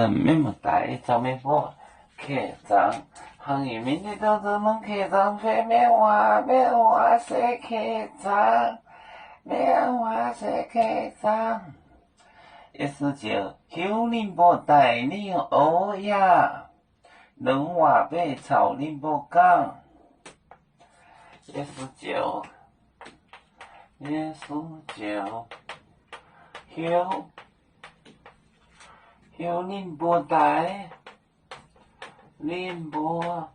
咩么大就咩波客栈，行业面的都是门客栈，非面话是客栈，面话是客栈。19休宁波带领欧亚，能话北朝宁波港。19休宁波带宁波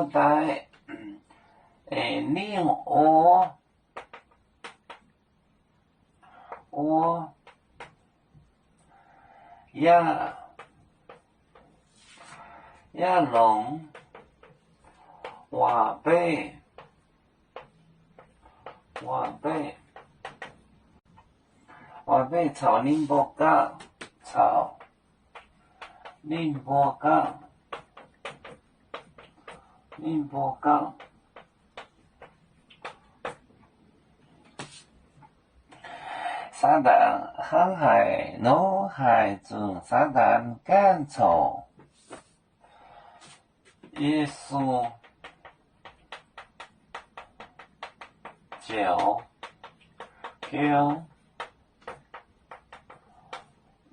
带宁欧亚龙华北朝宁波港沙旦航海脑海中沙旦赶走耶稣9休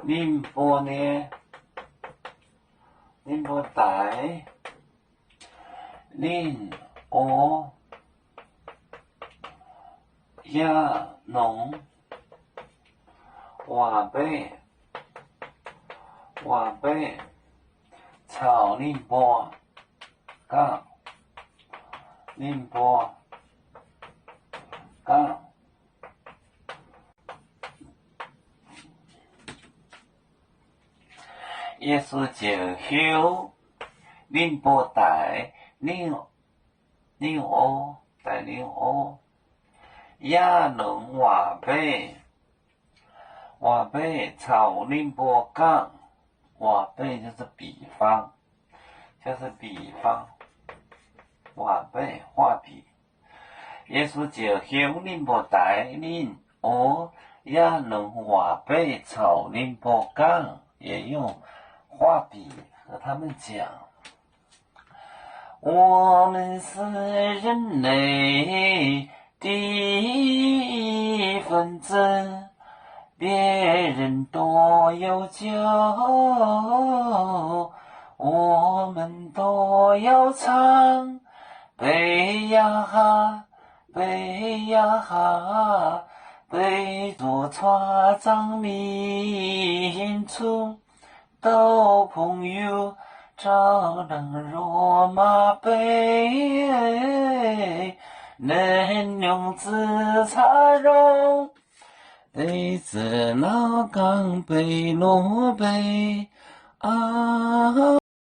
宁波带宁欧亚农华北朝宁波港耶稣9休宁波带宁欧亚农华北朝宁波港，华北就是北方，华北华北。耶稣9休宁波带宁欧亚农华北朝宁波港，也用画笔和他们讲，我们是人类的一份子，别人都有酒，我们都要唱，背呀哈，背着船长民族都朋友，照亮罗马杯，能用自茶容，对着老港北罗北啊。